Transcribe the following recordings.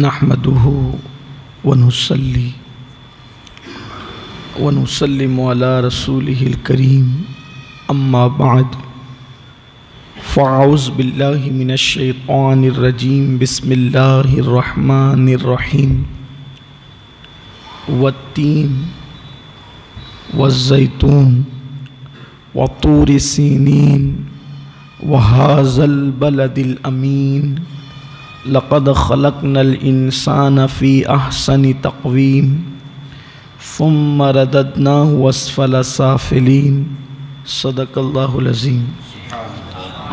نحمده ونصلي ونسلم على رسوله الكريم أما بعد فأعوذ بالله من الشيطان الرجيم بسم الله الرحمن الرحيم والتين والزيتون وطور سينين وهذا البلد الأمين لقد خلقنا الإنسان في أحسن تقويم ثم رددناه أسفل سافلين صدق الله العظيم.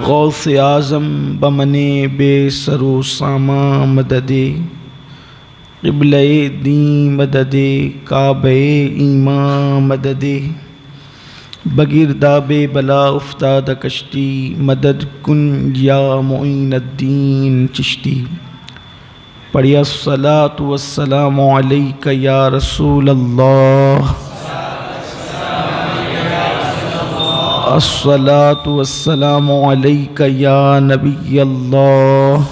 غوث اعظم بمنے بے سرو ساما مددے قبلہ دین مددے کعبہ ایمان مددے بگرداب بلا افتاد کشتی مدد کن یا معین الدین چشتی. پڑھیا الصلاۃ والسلام علیک یا رسول اللہ، الصلاۃ والسلام علیک یا نبی اللہ،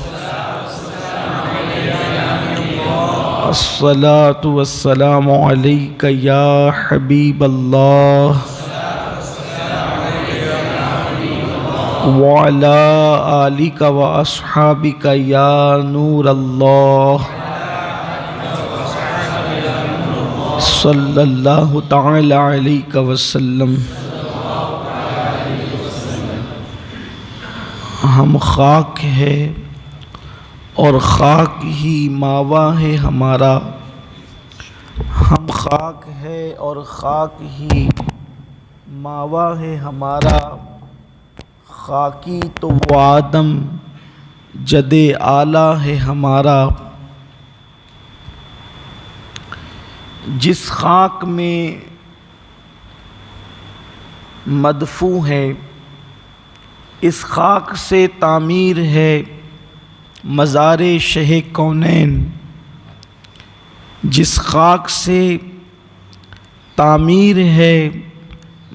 الصلاۃ والسلام علیک یا حبیب اللہ وعلى آلك وأصحابك يا نور الله صلی اللہ تعالی علیہ وسلم. ہم خاک ہے اور خاک ہی ماوا ہے ہمارا، ہم خاک ہے اور خاک ہی ماوا ہے ہمارا، خاکی تو وہ آدم جد اعلیٰ ہے ہمارا. جس خاک میں مدفون ہے اس خاک سے تعمیر ہے مزار شہ کونین. جس خاک سے تعمیر ہے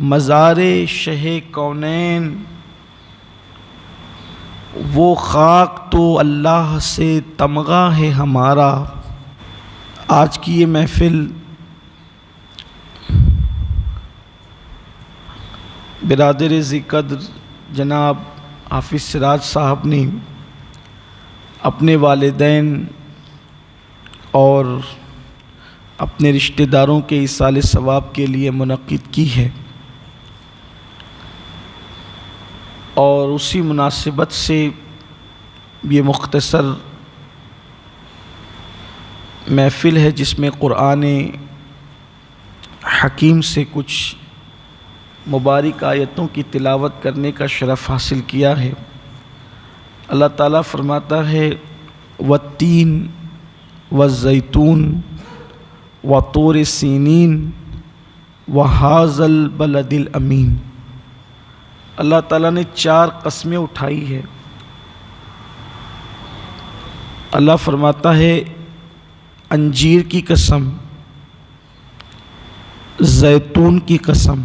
مزار شہ کونین، وہ خاک تو اللہ سے تمغہ ہے ہمارا. آج کی یہ محفل برادر ذی قدر جناب حافظ سراج صاحب نے اپنے والدین اور اپنے رشتہ داروں کے ایصال ثواب کے لیے منعقد کی ہے، اور اسی مناسبت سے یہ مختصر محفل ہے جس میں قرآن حکیم سے کچھ مبارک آیتوں کی تلاوت کرنے کا شرف حاصل کیا ہے. اللہ تعالیٰ فرماتا ہے والتین والزیتون وطور سینین وہذا البلد الامین. اللہ تعالیٰ نے 4 قسمیں اٹھائی ہے. اللہ فرماتا ہے انجیر کی قسم، زیتون کی قسم،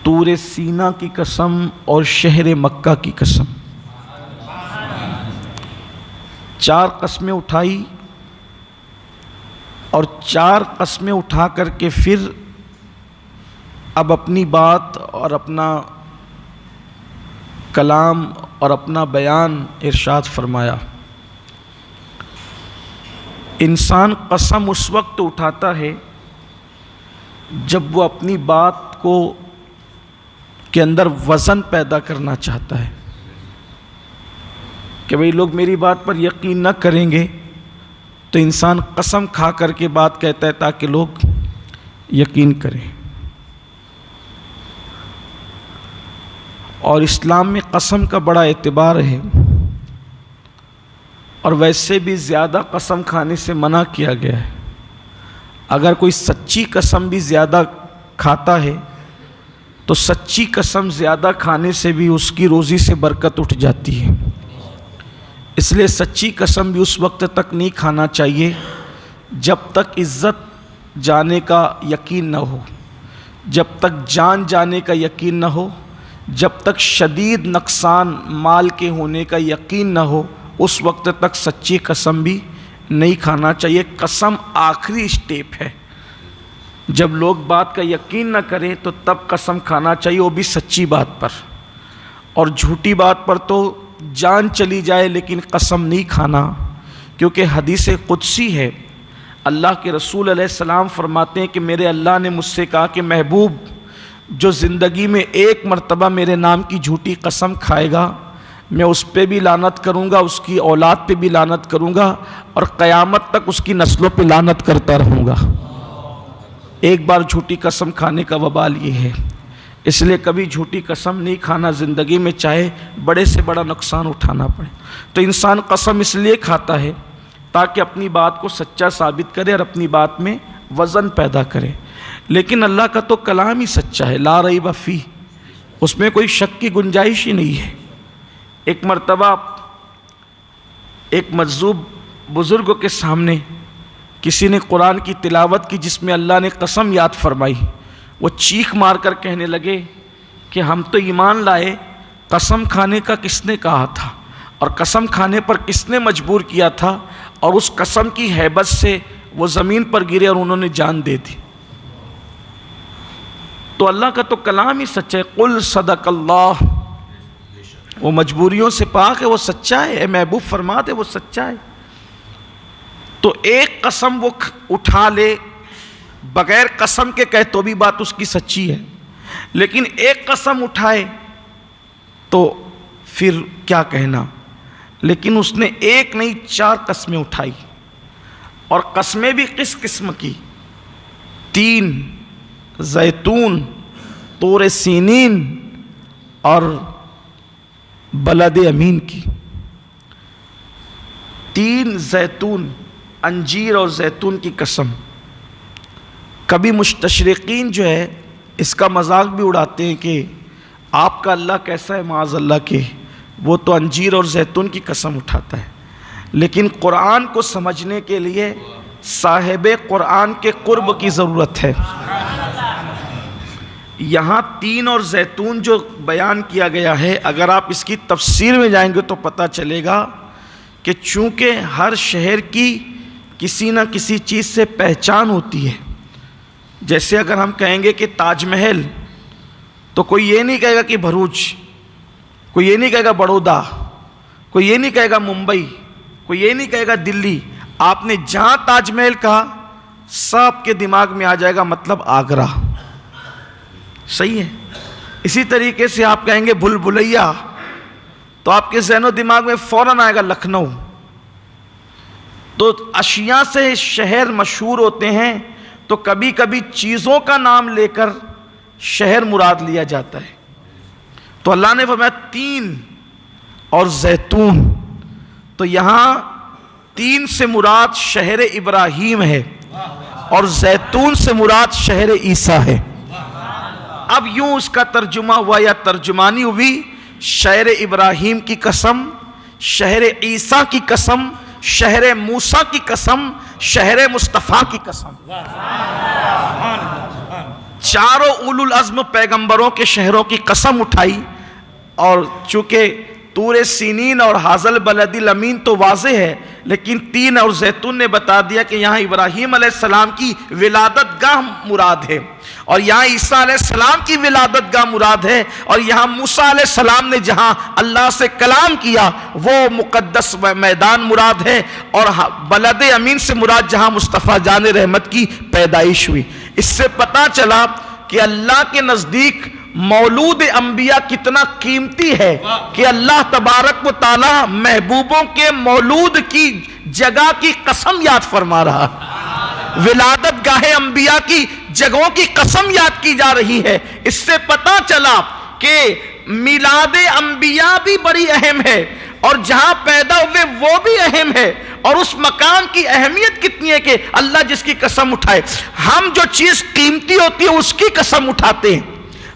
طور سینا کی قسم اور شہر مکہ کی قسم. 4 قسمیں اٹھائی اور 4 قسمیں اٹھا کر کے پھر اب اپنی بات اور اپنا کلام اور اپنا بیان ارشاد فرمایا. انسان قسم اس وقت اٹھاتا ہے جب وہ اپنی بات کو کے اندر وزن پیدا کرنا چاہتا ہے کہ بھئی لوگ میری بات پر یقین نہ کریں گے، تو انسان قسم کھا کر کے بات کہتا ہے تاکہ لوگ یقین کریں. اور اسلام میں قسم کا بڑا اعتبار ہے، اور ویسے بھی زیادہ قسم کھانے سے منع کیا گیا ہے. اگر کوئی سچی قسم بھی زیادہ کھاتا ہے تو سچی قسم زیادہ کھانے سے بھی اس کی روزی سے برکت اٹھ جاتی ہے. اس لیے سچی قسم بھی اس وقت تک نہیں کھانا چاہیے جب تک عزت جانے کا یقین نہ ہو، جب تک جان جانے کا یقین نہ ہو، جب تک شدید نقصان مال کے ہونے کا یقین نہ ہو اس وقت تک سچی قسم بھی نہیں کھانا چاہیے۔ قسم آخری اسٹیپ ہے، جب لوگ بات کا یقین نہ کریں تو تب قسم کھانا چاہیے، وہ بھی سچی بات پر۔ اور جھوٹی بات پر تو جان چلی جائے لیکن قسم نہیں کھانا، کیونکہ حدیث قدسی ہے، اللہ کے رسول علیہ السلام فرماتے ہیں کہ میرے اللہ نے مجھ سے کہا کہ محبوب، جو زندگی میں ایک مرتبہ میرے نام کی جھوٹی قسم کھائے گا میں اس پہ بھی لعنت کروں گا، اس کی اولاد پہ بھی لعنت کروں گا، اور قیامت تک اس کی نسلوں پہ لعنت کرتا رہوں گا۔ ایک بار جھوٹی قسم کھانے کا وبال یہ ہے، اس لیے کبھی جھوٹی قسم نہیں کھانا زندگی میں، چاہے بڑے سے بڑا نقصان اٹھانا پڑے۔ تو انسان قسم اس لیے کھاتا ہے تاکہ اپنی بات کو سچا ثابت کرے اور اپنی بات میں وزن پیدا کرے، لیکن اللہ کا تو کلام ہی سچا ہے، لا ریب فیہ، اس میں کوئی شک کی گنجائش ہی نہیں ہے۔ ایک مرتبہ ایک مجذوب بزرگوں کے سامنے کسی نے قرآن کی تلاوت کی جس میں اللہ نے قسم یاد فرمائی، وہ چیخ مار کر کہنے لگے کہ ہم تو ایمان لائے، قسم کھانے کا کس نے کہا تھا اور قسم کھانے پر کس نے مجبور کیا تھا، اور اس قسم کی ہیبت سے وہ زمین پر گرے اور انہوں نے جان دے دی۔ تو اللہ کا تو کلام ہی سچا ہے، قل صدق اللہ، وہ مجبوریوں سے پاک ہے، وہ سچا ہے، اے محبوب فرما دے وہ سچا ہے۔ تو ایک قسم وہ اٹھا لے بغیر قسم کے کہے تو بھی بات اس کی سچی ہے، لیکن ایک قسم اٹھائے تو پھر کیا کہنا۔ لیکن اس نے ایک نہیں 4 قسمیں اٹھائی، اور قسمیں بھی کس قسم کی؟ 3 زیتون، طور سینین اور بلد امین کی۔ 3 زیتون، انجیر اور زیتون کی قسم۔ کبھی مستشرقین جو ہے اس کا مذاق بھی اڑاتے ہیں کہ آپ کا اللہ کیسا ہے، معاذ اللہ کے، وہ تو انجیر اور زیتون کی قسم اٹھاتا ہے۔ لیکن قرآن کو سمجھنے کے لیے صاحب قرآن کے قرب کی ضرورت ہے۔ یہاں 3 اور زیتون جو بیان کیا گیا ہے، اگر آپ اس کی تفسیر میں جائیں گے تو پتہ چلے گا کہ چونکہ ہر شہر کی کسی نہ کسی چیز سے پہچان ہوتی ہے، جیسے اگر ہم کہیں گے کہ تاج محل تو کوئی یہ نہیں کہے گا کہ بھروچ، کوئی یہ نہیں کہے گا بڑودہ، کوئی یہ نہیں کہے گا ممبئی، کوئی یہ نہیں کہے گا دلی۔ آپ نے جہاں تاج محل کہا سب کے دماغ میں آ جائے گا مطلب آگرہ، صحیح ہے۔ اسی طریقے سے آپ کہیں گے بھول بھلیا تو آپ کے ذہن و دماغ میں فوراً آئے گا لکھنؤ۔ تو اشیاء سے شہر مشہور ہوتے ہیں، تو کبھی کبھی چیزوں کا نام لے کر شہر مراد لیا جاتا ہے۔ تو اللہ نے فرمایا 3 اور زیتون، تو یہاں 3 سے مراد شہر ابراہیم ہے اور زیتون سے مراد شہر عیسیٰ ہے۔ اب یوں اس کا ترجمہ ہوا یا ترجمانی ہوئی، شہر ابراہیم کی قسم، شہر عیسیٰ کی قسم، شہر موسیٰ کی قسم، شہر مصطفیٰ کی قسم۔ چاروں اولو العزم پیغمبروں کے شہروں کی قسم اٹھائی، اور چونکہ طور سینین اور حاضل بلد الامین تو واضح ہے، لیکن 3 اور زیتون نے بتا دیا کہ یہاں ابراہیم علیہ السلام کی ولادت گاہ مراد ہے، اور یہاں عیسیٰ علیہ السلام کی ولادت گاہ مراد ہے، اور یہاں موسیٰ علیہ السلام نے جہاں اللہ سے کلام کیا وہ مقدس میدان مراد ہے، اور بلد امین سے مراد جہاں مصطفیٰ جان رحمت کی پیدائش ہوئی۔ اس سے پتہ چلا کہ اللہ کے نزدیک مولود انبیاء کتنا قیمتی ہے کہ اللہ تبارک و تعالی محبوبوں کے مولود کی جگہ کی قسم یاد فرما رہا، ولادت گاہ انبیاء کی جگہوں کی قسم یاد کی جا رہی ہے۔ اس سے پتہ چلا کہ میلاد انبیاء بھی بڑی اہم ہے، اور جہاں پیدا ہوئے وہ بھی اہم ہے، اور اس مقام کی اہمیت کتنی ہے کہ اللہ جس کی قسم اٹھائے۔ ہم جو چیز قیمتی ہوتی ہے اس کی قسم اٹھاتے ہیں،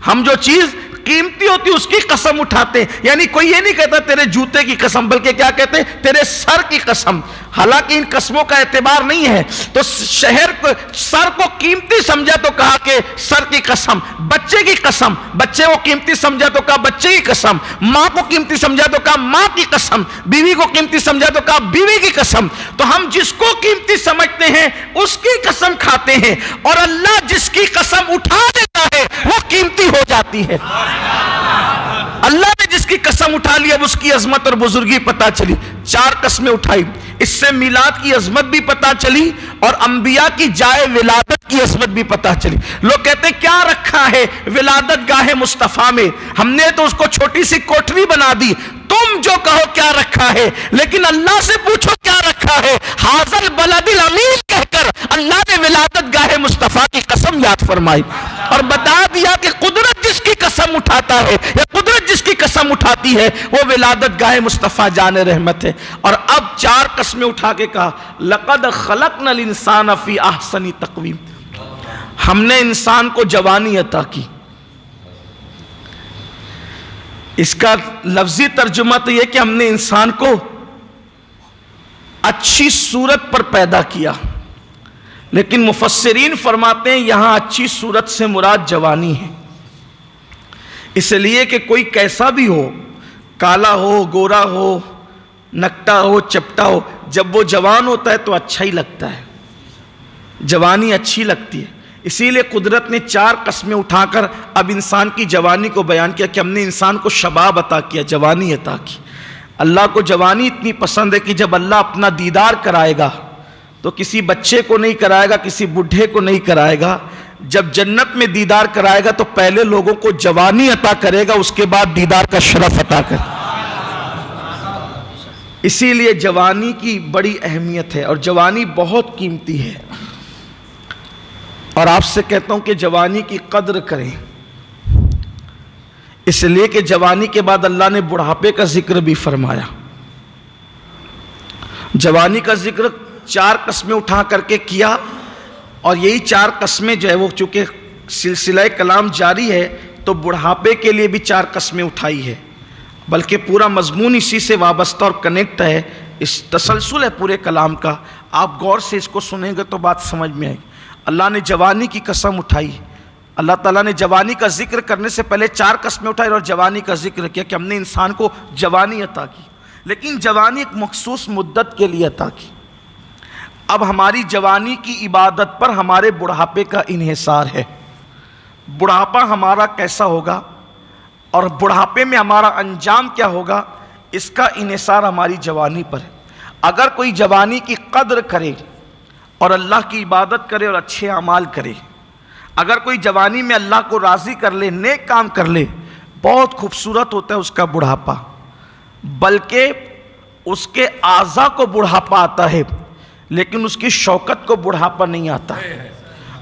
ہم جو چیز قیمتی ہوتی اس کی قسم اٹھاتے ہیں. یعنی کوئی یہ نہیں کہتا تیرے جوتے کی قسم، بلکہ کیا کہتے ہیں؟ تیرے سر کی قسم. حالانکہ ان قسموں کا اعتبار نہیں ہے. تو شہر کو سر کو قیمتی سمجھا تو کہا کہ سر کی قسم. بچے کی قسم، بچے کو قیمتی سمجھا تو کہا بچے کی قسم. ماں کو قیمتی سمجھا تو کہا ماں کی قسم. بیوی کو قیمتی سمجھا تو کہا بیوی کی قسم. تو ہم جس کو قیمتی سمجھتے ہیں اس کی قسم کھاتے ہیں، اور اللہ جس کی قسم اٹھا دیتا ہے وہ قیمتی ہو جاتی ہے. اللہ نے جس کی قسم اٹھا لی اب اس کی عظمت اور بزرگی پتا چلی. 4 قسمیں اٹھائی. اس سے میلاد کی عظمت بھی پتا چلی اور انبیاء کی جائے ولادت کی عظمت بھی پتا چلی. لوگ کہتے ہیں کیا رکھا ہے ولادت گاہ مصطفیٰ میں؟ ہم نے تو اس کو چھوٹی سی کوٹری بنا دی. تم جو کہو کیا رکھا ہے، لیکن اللہ سے پوچھو کیا رکھا ہے. حاضر بلد الامین کہہ کر اللہ نے ولادت گاہ مصطفیٰ کی قسم یاد فرمائی اور بتا دیا کہ قدرت جس کی قسم اٹھاتا ہے یا قدرت جس کی قسم اٹھاتی ہے وہ ولادت گاہ مصطفیٰ جان رحمت ہے. اور اب 4 قسمیں اٹھا کے کہا لقد خلقنا الانسان فی احسن تقویم. ہم نے انسان کو جوانی عطا کی. اس کا لفظی ترجمہ تو یہ کہ ہم نے انسان کو اچھی صورت پر پیدا کیا، لیکن مفسرین فرماتے ہیں یہاں اچھی صورت سے مراد جوانی ہے. اس لیے کہ کوئی کیسا بھی ہو، کالا ہو، گورا ہو، نکٹا ہو، چپٹا ہو، جب وہ جوان ہوتا ہے تو اچھا ہی لگتا ہے، جوانی اچھی لگتی ہے. اسی لیے قدرت نے 4 قسمیں اٹھا کر اب انسان کی جوانی کو بیان کیا کہ ہم نے انسان کو شباب عطا کیا، جوانی عطا کی. اللہ کو جوانی اتنی پسند ہے کہ جب اللہ اپنا دیدار کرائے گا تو کسی بچے کو نہیں کرائے گا، کسی بڈھے کو نہیں کرائے گا. جب جنت میں دیدار کرائے گا تو پہلے لوگوں کو جوانی عطا کرے گا، اس کے بعد دیدار کا شرف عطا کرے گا. اسی لیے جوانی کی بڑی اہمیت ہے اور جوانی بہت قیمتی ہے. اور آپ سے کہتا ہوں کہ جوانی کی قدر کریں، اس لیے کہ جوانی کے بعد اللہ نے بڑھاپے کا ذکر بھی فرمایا. جوانی کا ذکر 4 قسمیں اٹھا کر کے کیا، اور یہی 4 قسمیں جو ہے وہ چونکہ سلسلہ کلام جاری ہے تو بڑھاپے کے لیے بھی 4 قسمیں اٹھائی ہے، بلکہ پورا مضمون اسی سے وابستہ اور کنیکٹ ہے. اس تسلسل ہے پورے کلام کا. آپ غور سے اس کو سنیں گے تو بات سمجھ میں آئے گی. اللہ نے جوانی کی قسم اٹھائی. اللہ تعالیٰ نے جوانی کا ذکر کرنے سے پہلے 4 قسمیں اٹھائی اور جوانی کا ذکر کیا کہ ہم نے انسان کو جوانی عطا کی، لیکن جوانی ایک مخصوص مدت کے لیے عطا کی. اب ہماری جوانی کی عبادت پر ہمارے بڑھاپے کا انحصار ہے. بڑھاپا ہمارا کیسا ہوگا اور بڑھاپے میں ہمارا انجام کیا ہوگا، اس کا انحصار ہماری جوانی پر ہے. اگر کوئی جوانی کی قدر کرے اور اللہ کی عبادت کرے اور اچھے اعمال کرے، اگر کوئی جوانی میں اللہ کو راضی کر لے، نیک کام کر لے، بہت خوبصورت ہوتا ہے اس کا بڑھاپا. بلکہ اس کے اعضاء کو بڑھاپا آتا ہے لیکن اس کی شوکت کو بڑھاپا نہیں آتا،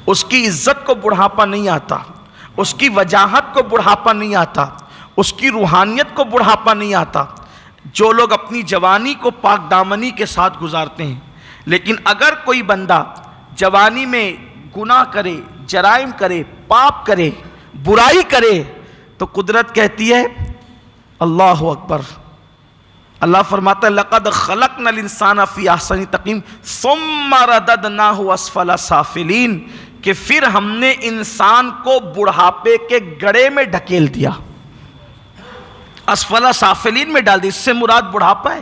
اس کی عزت کو بڑھاپا نہیں آتا، اس کی وجاہت کو بڑھاپا نہیں آتا، اس کی روحانیت کو بڑھاپا نہیں آتا. جو لوگ اپنی جوانی کو پاک دامنی کے ساتھ گزارتے ہیں، لیکن اگر کوئی بندہ جوانی میں گناہ کرے، جرائم کرے، پاپ کرے، برائی کرے، تو قدرت کہتی ہے اللہ اکبر. اللہ فرماتا ہے لقد خلقنا الانسان فی احسن تقویم ثم رددناہ اسفل سافلین، کہ پھر ہم نے انسان کو بڑھاپے کے گڑھے میں ڈھکیل دیا، اسفل سافلین میں ڈال دیا. اس سے مراد بڑھاپا ہے.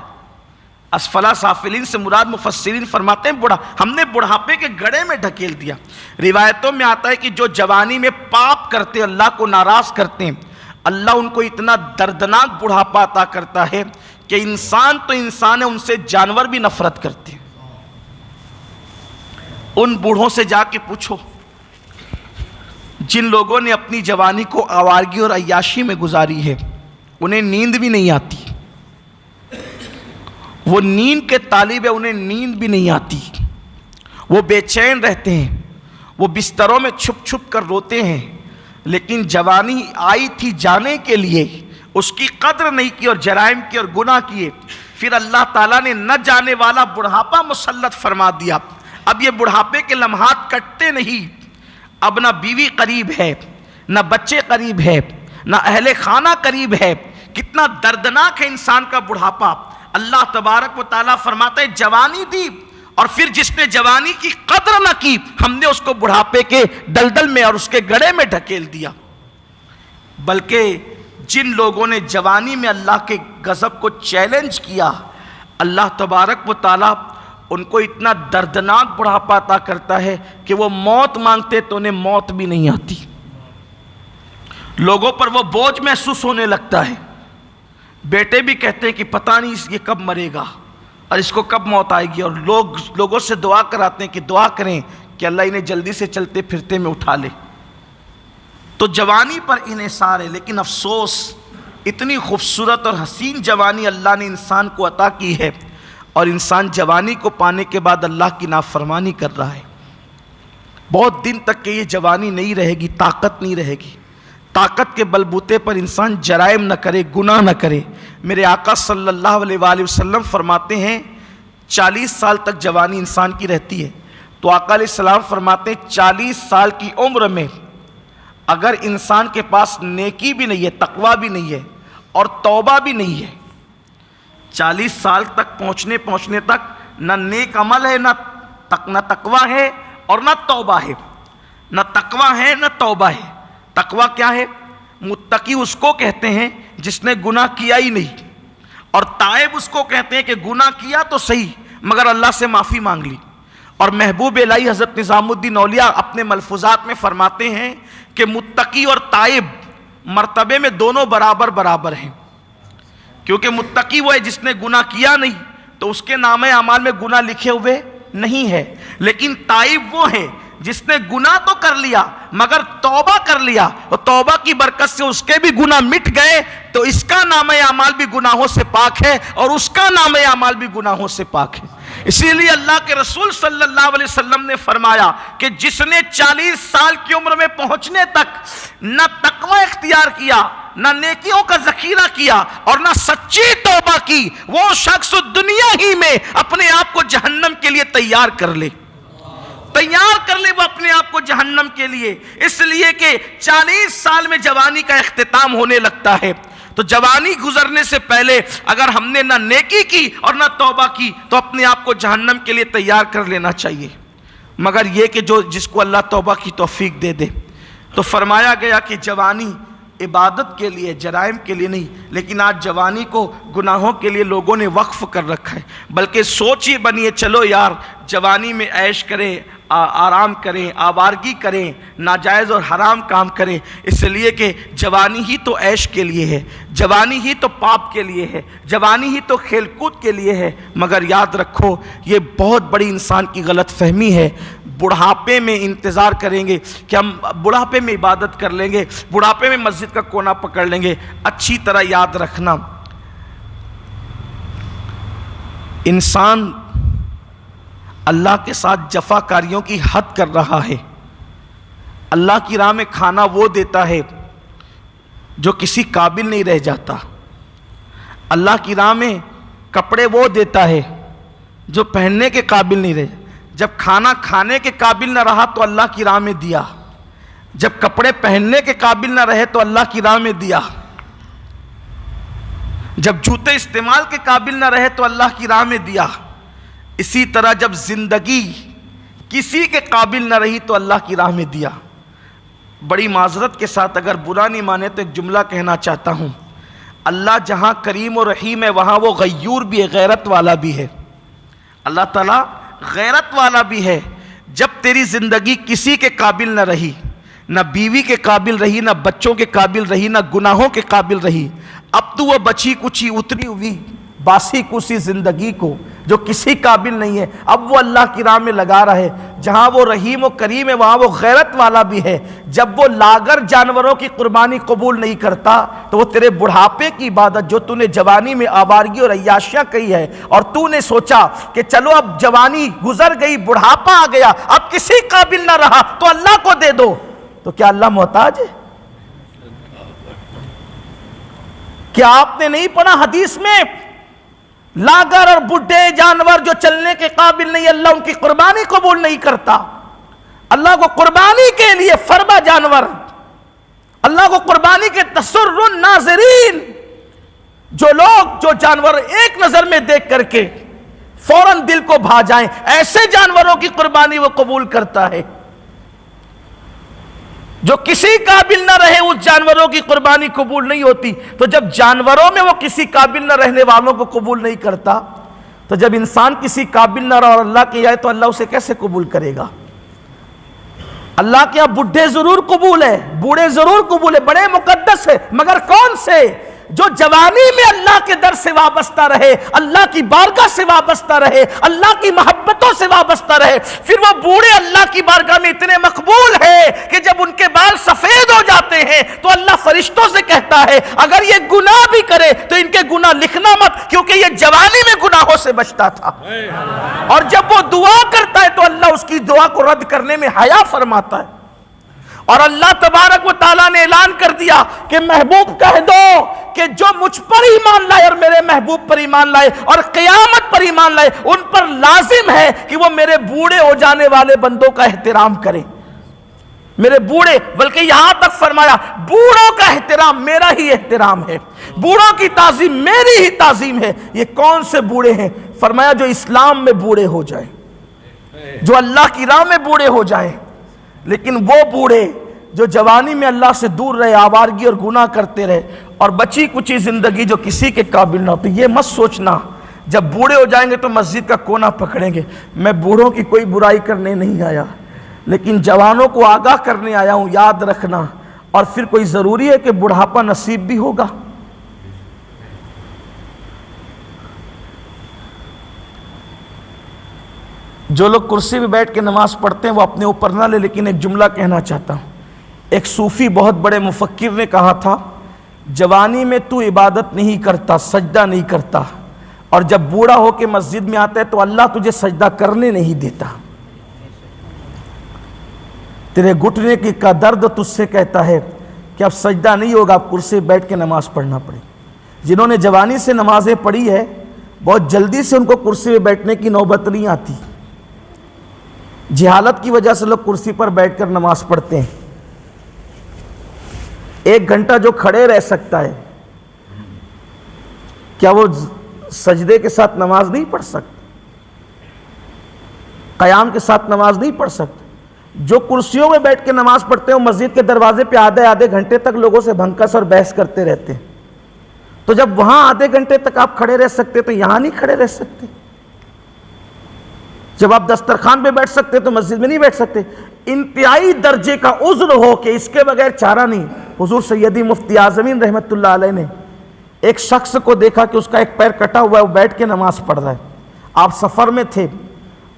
اسفلا سافلین سے مراد مفسرین فرماتے ہیں ہم نے بڑھاپے کے گڑھے میں ڈھکیل دیا. روایتوں میں آتا ہے کہ جو جوانی میں پاپ کرتے، اللہ کو ناراض کرتے ہیں، اللہ ان کو اتنا دردناک بڑھاپا عطا کرتا ہے کہ انسان تو انسان ہے، ان سے جانور بھی نفرت کرتے ہیں. ان بوڑھوں سے جا کے پوچھو جن لوگوں نے اپنی جوانی کو آوارگی اور عیاشی میں گزاری ہے، انہیں نیند بھی نہیں آتی. وہ نیند کے طالب ہیں، انہیں نیند بھی نہیں آتی، وہ بے چین رہتے ہیں، وہ بستروں میں چھپ چھپ کر روتے ہیں. لیکن جوانی آئی تھی جانے کے لیے، اس کی قدر نہیں کی اور جرائم کی اور گناہ کیے. پھر اللہ تعالیٰ نے نہ جانے والا بڑھاپا مسلط فرما دیا. اب یہ بڑھاپے کے لمحات کٹتے نہیں. اب نہ بیوی قریب ہے، نہ بچے قریب ہے، نہ اہل خانہ قریب ہے. کتنا دردناک ہے انسان کا بڑھاپا. اللہ تبارک و تعالیٰ فرماتا ہے جوانی دی اور پھر جس نے جوانی کی قدر نہ کی ہم نے اس کو بڑھاپے کے دلدل میں اور اس کے گڑھے میں ڈھکیل دیا. بلکہ جن لوگوں نے جوانی میں اللہ کے غضب کو چیلنج کیا اللہ تبارک و تعالیٰ ان کو اتنا دردناک بڑھاپا عطا کرتا ہے کہ وہ موت مانگتے تو انہیں موت بھی نہیں آتی. لوگوں پر وہ بوجھ محسوس ہونے لگتا ہے. بیٹے بھی کہتے ہیں کہ پتہ نہیں یہ کب مرے گا اور اس کو کب موت آئے گی, اور لوگوں سے دعا کراتے ہیں کہ دعا کریں کہ اللہ انہیں جلدی سے چلتے پھرتے میں اٹھا لے. تو جوانی پر انحصار ہے, لیکن افسوس اتنی خوبصورت اور حسین جوانی اللہ نے انسان کو عطا کی ہے اور انسان جوانی کو پانے کے بعد اللہ کی نافرمانی کر رہا ہے. بہت دن تک کہ یہ جوانی نہیں رہے گی, طاقت نہیں رہے گی. طاقت کے بلبوتے پر انسان جرائم نہ کرے, گناہ نہ کرے. میرے آقا صلی اللہ علیہ وآلہ وسلم فرماتے ہیں 40 سال تک جوانی انسان کی رہتی ہے. تو آقا علیہ السلام فرماتے ہیں 40 سال کی عمر میں اگر انسان کے پاس نیکی بھی نہیں ہے, تقوی بھی نہیں ہے اور توبہ بھی نہیں ہے, 40 سال تک پہنچنے تک نہ نیک عمل ہے, نہ تقوی ہے اور نہ توبہ ہے. نہ تقوی ہے نہ توبہ ہے. تقوی کیا ہے؟ متقی اس کو کہتے ہیں جس نے گناہ کیا ہی نہیں, اور تائب اس کو کہتے ہیں کہ گناہ کیا تو صحیح مگر اللہ سے معافی مانگ لی. اور محبوب الہی حضرت نظام الدین اولیاء اپنے ملفوظات میں فرماتے ہیں کہ متقی اور تائب مرتبے میں دونوں برابر ہیں. کیونکہ متقی وہ ہے جس نے گناہ کیا نہیں تو اس کے نامہ اعمال میں گناہ لکھے ہوئے نہیں ہے, لیکن تائب وہ ہے جس نے گناہ تو کر لیا مگر توبہ کر لیا اور توبہ کی برکت سے اس کے بھی گناہ مٹ گئے تو اس کا نامہ اعمال بھی گناہوں سے پاک ہے اور اس کا نامہ اعمال بھی گناہوں سے پاک ہے. اسی لیے اللہ کے رسول صلی اللہ علیہ وسلم نے فرمایا کہ جس نے 40 سال کی عمر میں پہنچنے تک نہ تقوی اختیار کیا, نہ نیکیوں کا ذخیرہ کیا اور نہ سچی توبہ کی, وہ شخص دنیا ہی میں اپنے آپ کو جہنم کے لیے تیار کر لے وہ اپنے آپ کو جہنم کے لیے. اس لیے کہ 40 سال میں جوانی کا اختتام ہونے لگتا ہے. تو جوانی گزرنے سے پہلے اگر ہم نے نہ نیکی کی اور نہ توبہ کی تو اپنے آپ کو جہنم کے لیے تیار کر لینا چاہیے. مگر یہ کہ جس کو اللہ توبہ کی توفیق دے دے. تو فرمایا گیا کہ جوانی عبادت کے لیے, جرائم کے لیے نہیں, لیکن آج جوانی کو گناہوں کے لیے لوگوں نے وقف کر رکھا ہے. بلکہ سوچ یہ بنی ہے چلو یار جوانی میں عیش کریں, آرام کریں, آوارگی کریں, ناجائز اور حرام کام کریں, اس لیے کہ جوانی ہی تو عیش کے لیے ہے, جوانی ہی تو پاپ کے لیے ہے, جوانی ہی تو کھیل کود کے لیے ہے. مگر یاد رکھو یہ بہت بڑی انسان کی غلط فہمی ہے. بڑھاپے میں انتظار کریں گے کہ ہم بڑھاپے میں عبادت کر لیں گے, بڑھاپے میں مسجد کا کونا پکڑ لیں گے. اچھی طرح یاد رکھنا انسان اللہ کے ساتھ جفاکاریوں کی حد کر رہا ہے. اللہ کی راہ میں کھانا وہ دیتا ہے جو کسی قابل نہیں رہ جاتا. اللہ کی راہ میں کپڑے وہ دیتا ہے جو پہننے کے قابل نہیں رہ. جب کھانا کھانے کے قابل نہ رہا تو اللہ کی راہ میں دیا, جب کپڑے پہننے کے قابل نہ رہے تو اللہ کی راہ میں دیا, جب جوتے استعمال کے قابل نہ رہے تو اللہ کی راہ میں دیا. اسی طرح جب زندگی کسی کے قابل نہ رہی تو اللہ کی راہ میں دیا. بڑی معذرت کے ساتھ اگر برا نہیں مانے تو ایک جملہ کہنا چاہتا ہوں. اللہ جہاں کریم و رحیم ہے وہاں وہ غیور بھی ہے, غیرت والا بھی ہے. اللہ تعالیٰ غیرت والا بھی ہے. جب تیری زندگی کسی کے قابل نہ رہی, نہ بیوی کے قابل رہی, نہ بچوں کے قابل رہی, نہ گناہوں کے قابل رہی, اب تو وہ بچی کچی اتری ہوئی باسی کسی زندگی کو جو کسی قابل نہیں ہے اب وہ اللہ کی راہ میں لگا رہے. جہاں وہ رحیم و کریم ہے وہاں وہ غیرت والا بھی ہے. جب وہ لاگر جانوروں کی قربانی قبول نہیں کرتا تو وہ تیرے بڑھاپے کی عبادت جو تو نے جوانی میں آوارگی اور عیاشیاں کہی ہے اور تو نے سوچا کہ چلو اب جوانی گزر گئی, بڑھاپا آ گیا, اب کسی قابل نہ رہا تو اللہ کو دے دو, تو کیا اللہ محتاج ہے؟ کیا آپ نے نہیں پڑھا حدیث میں لاگر اور بڈھے جانور جو چلنے کے قابل نہیں اللہ ان کی قربانی قبول نہیں کرتا. اللہ کو قربانی کے لیے فربا جانور اللہ کو قربانی کے تسر الناظرین، جو لوگ جو جانور ایک نظر میں دیکھ کر کے فوراً دل کو بھا جائیں، ایسے جانوروں کی قربانی وہ قبول کرتا ہے۔ جو کسی قابل نہ رہے اس جانوروں کی قربانی قبول نہیں ہوتی، تو جب جانوروں میں وہ کسی قابل نہ رہنے والوں کو قبول نہیں کرتا، تو جب انسان کسی قابل نہ رہا اور اللہ کی آئے تو اللہ اسے کیسے قبول کرے گا؟ اللہ کے یہاں بڈھے ضرور قبول ہے، بوڑھے ضرور قبول ہے، بڑے مقدس ہے، مگر کون سے؟ جو جوانی میں اللہ کے در سے وابستہ رہے، اللہ کی بارگاہ سے وابستہ رہے، اللہ کی محبتوں سے وابستہ رہے، پھر وہ بوڑھے اللہ کی بارگاہ میں اتنے مقبول ہیں کہ جب ان کے بال سفید ہو جاتے ہیں تو اللہ فرشتوں سے کہتا ہے اگر یہ گناہ بھی کرے تو ان کے گناہ لکھنا مت، کیونکہ یہ جوانی میں گناہوں سے بچتا تھا۔ اور جب وہ دعا کرتا ہے تو اللہ اس کی دعا کو رد کرنے میں حیا فرماتا ہے۔ اور اللہ تبارک و تعالیٰ نے اعلان کر دیا کہ محبوب کہہ دو کہ جو مجھ پر ایمان لائے اور میرے محبوب پر ایمان لائے اور قیامت پر ایمان لائے، ان پر لازم ہے کہ وہ میرے بوڑھے ہو جانے والے بندوں کا احترام کریں۔ میرے بوڑھے، بلکہ یہاں تک فرمایا بوڑھوں کا احترام میرا ہی احترام ہے، بوڑھوں کی تعظیم میری ہی تعظیم ہے۔ یہ کون سے بوڑھے ہیں؟ فرمایا جو اسلام میں بوڑھے ہو جائیں، جو اللہ کی راہ میں بوڑھے ہو جائیں۔ لیکن وہ بوڑھے جو جوانی میں اللہ سے دور رہے، آوارگی اور گناہ کرتے رہے اور بچی کچی زندگی جو کسی کے قابل نہ ہوتی، یہ مت سوچنا جب بوڑھے ہو جائیں گے تو مسجد کا کونا پکڑیں گے۔ میں بوڑھوں کی کوئی برائی کرنے نہیں آیا، لیکن جوانوں کو آگاہ کرنے آیا ہوں، یاد رکھنا۔ اور پھر کوئی ضروری ہے کہ بڑھاپا نصیب بھی ہوگا؟ جو لوگ کرسی پہ بیٹھ کے نماز پڑھتے ہیں وہ اپنے اوپر نہ لے، لیکن ایک جملہ کہنا چاہتا ہوں۔ ایک صوفی بہت بڑے مفکر نے کہا تھا جوانی میں تو عبادت نہیں کرتا، سجدہ نہیں کرتا، اور جب بوڑھا ہو کے مسجد میں آتا ہے تو اللہ تجھے سجدہ کرنے نہیں دیتا۔ تیرے گھٹنے کا درد تجھ سے کہتا ہے کہ اب سجدہ نہیں ہوگا، اب کرسی پہ بیٹھ کے نماز پڑھنا پڑے۔ جنہوں نے جوانی سے نمازیں پڑھی ہے بہت جلدی سے ان کو کرسی پہ بیٹھنے کی نوبت نہیں آتی۔ جہالت کی وجہ سے لوگ کرسی پر بیٹھ کر نماز پڑھتے ہیں۔ ایک گھنٹہ جو کھڑے رہ سکتا ہے کیا وہ سجدے کے ساتھ نماز نہیں پڑھ سکتا؟ قیام کے ساتھ نماز نہیں پڑھ سکتا؟ جو کرسیوں میں بیٹھ کے نماز پڑھتے ہیں وہ مسجد کے دروازے پہ آدھے گھنٹے تک لوگوں سے بھنکس اور بحث کرتے رہتے ہیں۔ تو جب وہاں آدھے گھنٹے تک آپ کھڑے رہ سکتے تو یہاں نہیں کھڑے رہ سکتے؟ جب آپ دسترخوان پہ بیٹھ سکتے تو مسجد میں نہیں بیٹھ سکتے؟ انتہائی درجے کا عذر ہو کہ اس کے بغیر چارہ نہیں۔ حضور سیدی مفتی اعظمین رحمت اللہ علیہ نے ایک شخص کو دیکھا کہ اس کا ایک پیر کٹا ہوا ہے، وہ بیٹھ کے نماز پڑھ رہا ہے۔ آپ سفر میں تھے،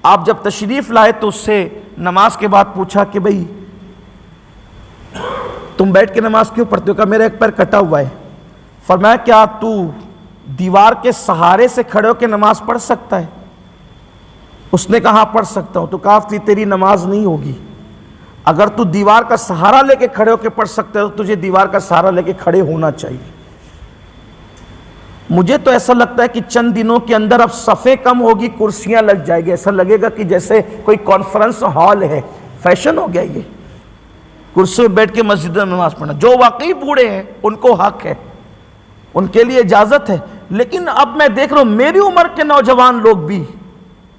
آپ جب تشریف لائے تو اس سے نماز کے بعد پوچھا کہ بھئی تم بیٹھ کے نماز کیوں پڑھتے ہو؟ کہا میرا ایک پیر کٹا ہوا ہے۔ فرمایا کیا تو دیوار کے سہارے سے کھڑے ہو کے نماز پڑھ سکتا ہے؟ اس نے کہا پڑھ سکتا ہوں۔ تو کہا تیری نماز نہیں ہوگی۔ اگر تو دیوار کا سہارا لے کے کھڑے ہو کے پڑھ سکتے ہو تو تجھے دیوار کا سہارا لے کے کھڑے ہونا چاہیے۔ مجھے تو ایسا لگتا ہے کہ چند دنوں کے اندر اب صفیں کم ہوگی، کرسیاں لگ جائے گی، ایسا لگے گا کہ جیسے کوئی کانفرنس ہال ہے، فیشن ہو گیا یہ کرسی میں بیٹھ کے مسجد میں نماز پڑھنا۔ جو واقعی بوڑھے ہیں ان کو حق ہے، ان کے لیے اجازت ہے، لیکن اب میں دیکھ رہا ہوں میری عمر کے نوجوان لوگ بھی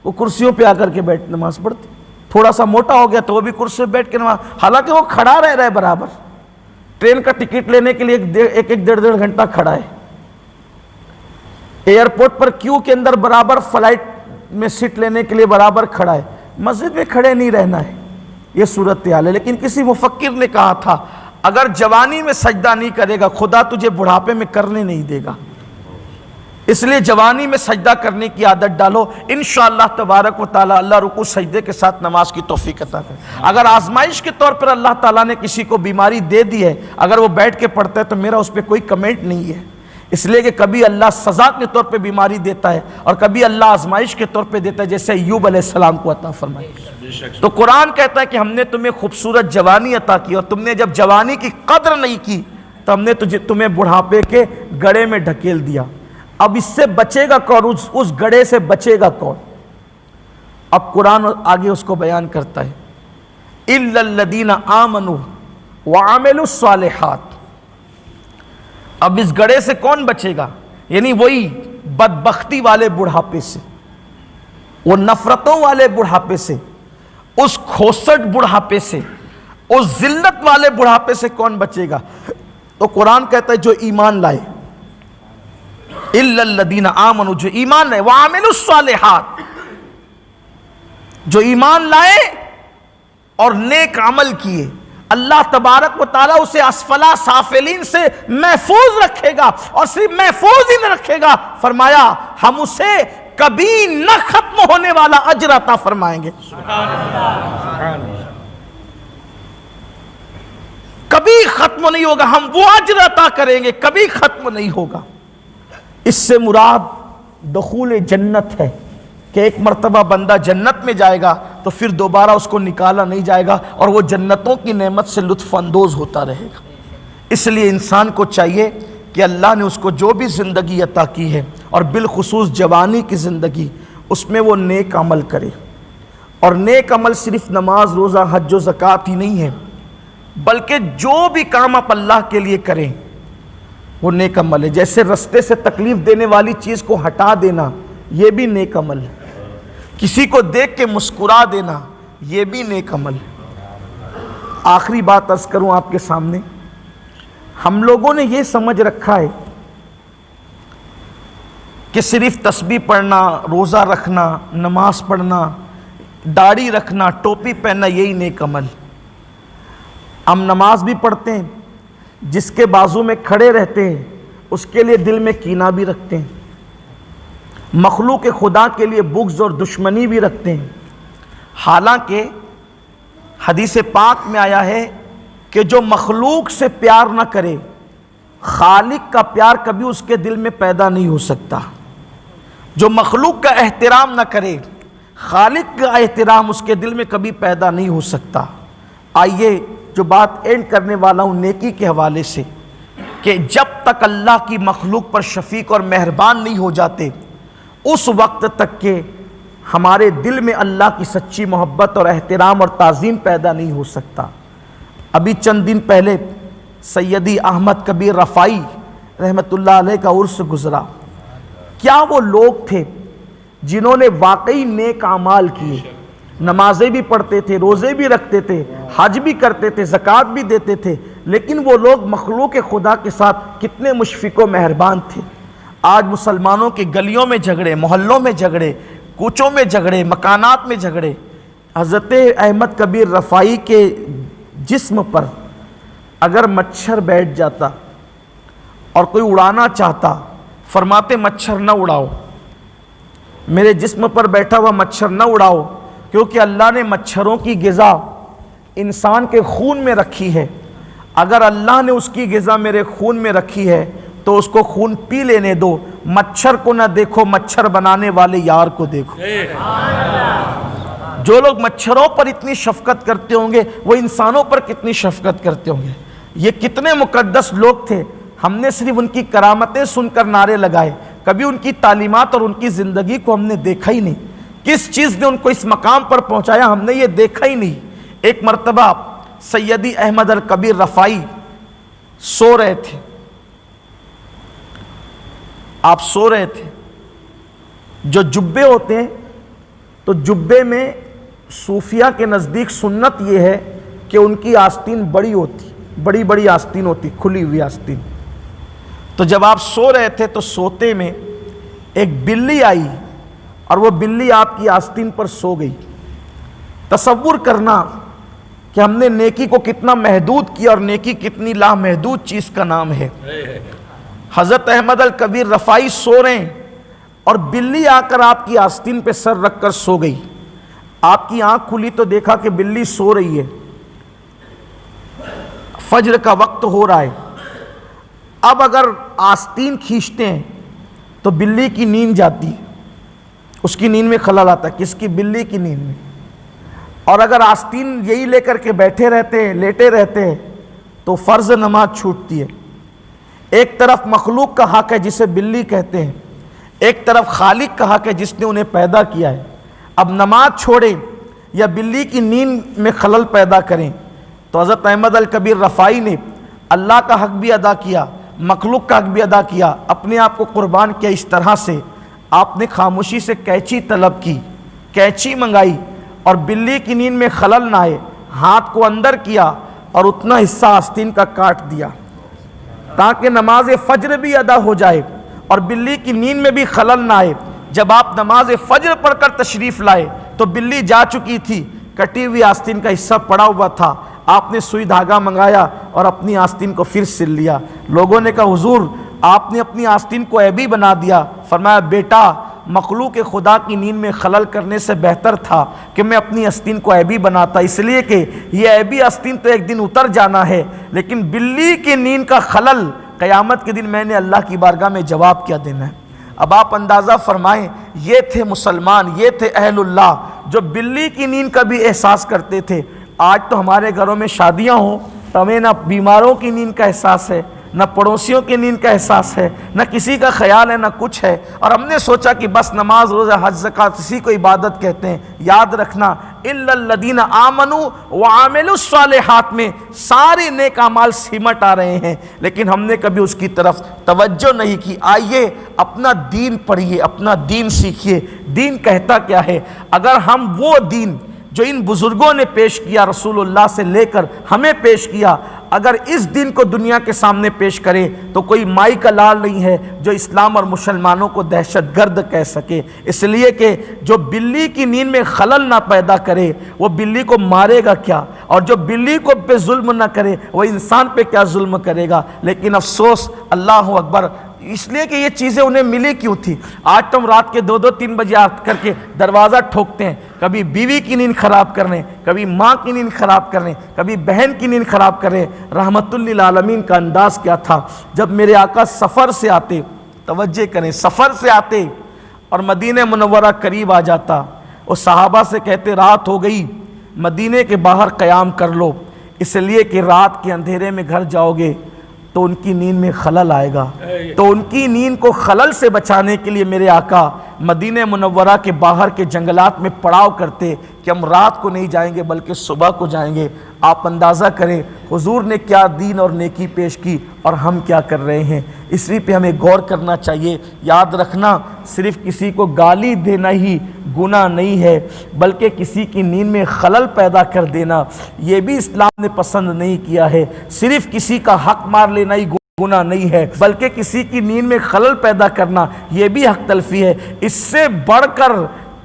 وہ کرسیوں پہ آ کر کے بیٹھ نماز پڑھتے۔ تھوڑا سا موٹا ہو گیا تو وہ بھی کرسی پہ بیٹھ کے نماز، حالانکہ وہ کھڑا رہ رہا ہے برابر، ٹرین کا ٹکٹ لینے کے لیے ایک ڈیڑھ گھنٹہ کھڑا ہے، ایئرپورٹ پر کیو کے اندر برابر، فلائٹ میں سیٹ لینے کے لیے برابر کھڑا ہے۔ مسجد میں کھڑے نہیں رہنا ہے، یہ صورتحال ہے۔ لیکن کسی مفکر نے کہا تھا اگر جوانی میں سجدہ نہیں کرے گا خدا تجھے بڑھاپے میں کرنے نہیں دے گا، اس لیے جوانی میں سجدہ کرنے کی عادت ڈالو، انشاءاللہ تبارک و تعالی اللہ رکوع سجدے کے ساتھ نماز کی توفیق عطا کرے۔ اگر آزمائش کے طور پر اللہ تعالیٰ نے کسی کو بیماری دے دی ہے، اگر وہ بیٹھ کے پڑھتا ہے تو میرا اس پہ کوئی کمنٹ نہیں ہے، اس لیے کہ کبھی اللہ سزا کے طور پہ بیماری دیتا ہے اور کبھی اللہ آزمائش کے طور پہ دیتا ہے، جیسے ایوب علیہ السلام کو عطا فرمائی۔ تو قرآن کہتا ہے کہ ہم نے تمہیں خوبصورت جوانی عطا کی اور تم نے جب جوانی کی قدر نہیں کی تو ہم نے تمہیں بڑھاپے کے گڑھے میں ڈھکیل دیا۔ اب اس سے بچے گا کون؟ اس گڑھے سے بچے گا کون؟ اب قرآن آگے اس کو بیان کرتا ہے، اِلَّا الَّذِينَ آمَنُوا وعملوا الصالحات. اب اس گڑھے سے کون بچے گا؟ یعنی وہی بدبختی والے بڑھاپے سے، وہ نفرتوں والے بڑھاپے سے، اس کھوسٹ بڑھاپے سے، اس ذلت والے بڑھاپے سے کون بچے گا؟ تو قرآن کہتا ہے جو ایمان لائے، الا الذین آمنوا، جو ایمان لائے، وعملوا الصالحات، جو ایمان لائے اور نیک عمل کیے، اللہ تبارک و تعالیٰ اسے اسفلا سافلین سے محفوظ رکھے گا، اور صرف محفوظ ہی نہ رکھے گا، فرمایا ہم اسے کبھی نہ ختم ہونے والا اجر عطا فرمائیں گے. کبھی ختم نہیں ہوگا، ہم وہ اجر عطا کریں گے، کبھی ختم نہیں ہوگا. اس سے مراد دخول جنت ہے کہ ایک مرتبہ بندہ جنت میں جائے گا تو پھر دوبارہ اس کو نکالا نہیں جائے گا، اور وہ جنتوں کی نعمت سے لطف اندوز ہوتا رہے گا. اس لیے انسان کو چاہیے کہ اللہ نے اس کو جو بھی زندگی عطا کی ہے، اور بالخصوص جوانی کی زندگی، اس میں وہ نیک عمل کرے. اور نیک عمل صرف نماز، روزہ، حج و زکوٰۃ ہی نہیں ہے، بلکہ جو بھی کام آپ اللہ کے لیے کریں وہ نیک عمل ہے. جیسے رستے سے تکلیف دینے والی چیز کو ہٹا دینا، یہ بھی نیک عمل ہے. کسی کو دیکھ کے مسکرا دینا، یہ بھی نیک عمل ہے. آخری بات عرض کروں آپ کے سامنے، ہم لوگوں نے یہ سمجھ رکھا ہے کہ صرف تسبیح پڑھنا، روزہ رکھنا، نماز پڑھنا، داڑھی رکھنا، ٹوپی پہننا، یہی نیک عمل. ہم نماز بھی پڑھتے ہیں، جس کے بازو میں کھڑے رہتے ہیں اس کے لیے دل میں کینہ بھی رکھتے ہیں، مخلوق خدا کے لیے بغض اور دشمنی بھی رکھتے ہیں. حالانکہ حدیث پاک میں آیا ہے کہ جو مخلوق سے پیار نہ کرے، خالق کا پیار کبھی اس کے دل میں پیدا نہیں ہو سکتا. جو مخلوق کا احترام نہ کرے، خالق کا احترام اس کے دل میں کبھی پیدا نہیں ہو سکتا. آئیے جو بات اینڈ کرنے والا ہوں نیکی کے حوالے سے، کہ جب تک اللہ کی مخلوق پر شفیق اور مہربان نہیں ہو جاتے، اس وقت تک کہ ہمارے دل میں اللہ کی سچی محبت اور احترام اور تعظیم پیدا نہیں ہو سکتا. ابھی چند دن پہلے سیدی احمد کبیر رفاعی رحمت اللہ علیہ کا عرس گزرا. کیا وہ لوگ تھے جنہوں نے واقعی نیک اعمال کیے، نمازیں بھی پڑھتے تھے، روزے بھی رکھتے تھے، حج بھی کرتے تھے، زکوٰۃ بھی دیتے تھے، لیکن وہ لوگ مخلوق خدا کے ساتھ کتنے مشفق و مہربان تھے. آج مسلمانوں کے گلیوں میں جھگڑے، محلوں میں جھگڑے، کوچوں میں جھگڑے، مکانات میں جھگڑے. حضرت احمد کبیر رفاعی کے جسم پر اگر مچھر بیٹھ جاتا اور کوئی اڑانا چاہتا، فرماتے مچھر نہ اڑاؤ، میرے جسم پر بیٹھا ہوا مچھر نہ اڑاؤ، کیونکہ اللہ نے مچھروں کی غذا انسان کے خون میں رکھی ہے. اگر اللہ نے اس کی غذا میرے خون میں رکھی ہے تو اس کو خون پی لینے دو. مچھر کو نہ دیکھو، مچھر بنانے والے یار کو دیکھو. جو لوگ مچھروں پر اتنی شفقت کرتے ہوں گے، وہ انسانوں پر کتنی شفقت کرتے ہوں گے. یہ کتنے مقدس لوگ تھے، ہم نے صرف ان کی کرامتیں سن کر نعرے لگائے، کبھی ان کی تعلیمات اور ان کی زندگی کو ہم نے دیکھا ہی نہیں. کس چیز نے ان کو اس مقام پر پہنچایا ہم نے یہ دیکھا ہی نہیں. ایک مرتبہ سیدی احمد الکبیر رفاعی سو رہے تھے، آپ سو رہے تھے. جو جبے ہوتے ہیں تو جبے میں صوفیہ کے نزدیک سنت یہ ہے کہ ان کی آستین بڑی ہوتی، بڑی بڑی آستین ہوتی، کھلی ہوئی آستین. تو جب آپ سو رہے تھے تو سوتے میں ایک بلی آئی اور وہ بلی آپ کی آستین پر سو گئی. تصور کرنا کہ ہم نے نیکی کو کتنا محدود کیا، اور نیکی کتنی لامحدود چیز کا نام ہے. حضرت احمد الکبیر رفاعی سو رہے ہیں اور بلی آ کر آپ کی آستین پہ سر رکھ کر سو گئی. آپ کی آنکھ کھلی تو دیکھا کہ بلی سو رہی ہے. فجر کا وقت ہو رہا ہے. اب اگر آستین کھینچتے ہیں تو بلی کی نیند جاتی ہے، اس کی نیند میں خلل آتا ہے. کس کی؟ بلی کی نیند میں. اور اگر آستین یہی لے کر کے بیٹھے رہتے ہیں، لیٹے رہتے ہیں، تو فرض نماز چھوٹتی ہے. ایک طرف مخلوق کا حق ہے جسے بلی کہتے ہیں، ایک طرف خالق کا حق ہے جس نے انہیں پیدا کیا ہے. اب نماز چھوڑیں یا بلی کی نیند میں خلل پیدا کریں تو حضرت احمد الکبیر رفاعی نے اللہ کا حق بھی ادا کیا، مخلوق کا حق بھی ادا کیا، اپنے آپ کو قربان کیا اس طرح سے۔ آپ نے خاموشی سے قینچی طلب کی، قینچی منگائی، اور بلی کی نیند میں خلل نہ آئے، ہاتھ کو اندر کیا اور اتنا حصہ آستین کا کاٹ دیا تاکہ نماز فجر بھی ادا ہو جائے اور بلی کی نیند میں بھی خلل نہ آئے۔ جب آپ نماز فجر پڑھ کر تشریف لائے تو بلی جا چکی تھی، کٹی ہوئی آستین کا حصہ پڑا ہوا تھا۔ آپ نے سوئی دھاگا منگایا اور اپنی آستین کو پھر سل لیا۔ لوگوں نے کہا حضور آپ نے اپنی آستین کو عیبی بنا دیا۔ فرمایا بیٹا، مخلوق خدا کی نیند میں خلل کرنے سے بہتر تھا کہ میں اپنی آستین کو عیبی بناتا، اس لیے کہ یہ عیبی آستین تو ایک دن اتر جانا ہے، لیکن بلی کی نیند کا خلل قیامت کے دن میں نے اللہ کی بارگاہ میں جواب کیا دینا ہے۔ اب آپ اندازہ فرمائیں، یہ تھے مسلمان، یہ تھے اہل اللہ جو بلی کی نیند کا بھی احساس کرتے تھے۔ آج تو ہمارے گھروں میں شادیاں ہوں تو ہمیں نہ بیماروں کی نیند کا احساس ہے، نہ پڑوسیوں کی نیند کا احساس ہے، نہ کسی کا خیال ہے، نہ کچھ ہے، اور ہم نے سوچا کہ بس نماز روزہ حج زکوٰۃ اسی کو عبادت کہتے ہیں۔ یاد رکھنا الا الذین آمنوا وعملوا الصالحات میں سارے نیک اعمال سمٹ آ رہے ہیں، لیکن ہم نے کبھی اس کی طرف توجہ نہیں کی۔ آئیے اپنا دین پڑھیے، اپنا دین سیکھیے۔ دین کہتا کیا ہے؟ اگر ہم وہ دین جو ان بزرگوں نے پیش کیا، رسول اللہ سے لے کر ہمیں پیش کیا، اگر اس دن کو دنیا کے سامنے پیش کرے تو کوئی مائی کا لال نہیں ہے جو اسلام اور مسلمانوں کو دہشت گرد کہہ سکے، اس لیے کہ جو بلی کی نیند میں خلل نہ پیدا کرے وہ بلی کو مارے گا کیا، اور جو بلی کو پہ ظلم نہ کرے وہ انسان پہ کیا ظلم کرے گا۔ لیکن افسوس، اللہ اکبر، اس لیے کہ یہ چیزیں انہیں ملی کیوں تھی۔ آج تم رات کے 2-3 بجے آ کر کے دروازہ ٹھوکتے ہیں، کبھی بیوی کی نیند خراب کرنے، کبھی ماں کی نیند خراب کرنے، کبھی بہن کی نیند خراب کرنے۔ رحمت للعالمین کا انداز کیا تھا؟ جب میرے آقا سفر سے آتے، توجہ کریں، سفر سے آتے اور مدینہ منورہ قریب آ جاتا، وہ صحابہ سے کہتے رات ہو گئی، مدینے کے باہر قیام کر لو، اس لیے کہ رات کے اندھیرے میں گھر جاؤ گے تو ان کی نیند میں خلل آئے گا۔ تو ان کی نیند کو خلل سے بچانے کے لیے میرے آقا مدینہ منورہ کے باہر کے جنگلات میں پڑاؤ کرتے کہ ہم رات کو نہیں جائیں گے بلکہ صبح کو جائیں گے۔ آپ اندازہ کریں حضور نے کیا دین اور نیکی پیش کی اور ہم کیا کر رہے ہیں۔ اسی پہ ہمیں غور کرنا چاہیے۔ یاد رکھنا، صرف کسی کو گالی دینا ہی گناہ نہیں ہے، بلکہ کسی کی نیند میں خلل پیدا کر دینا یہ بھی اسلام نے پسند نہیں کیا ہے۔ صرف کسی کا حق مار لینا ہی گناہ نہیں ہے، بلکہ کسی کی نیند میں خلل پیدا کرنا یہ بھی حق تلفی ہے۔ اس سے بڑھ کر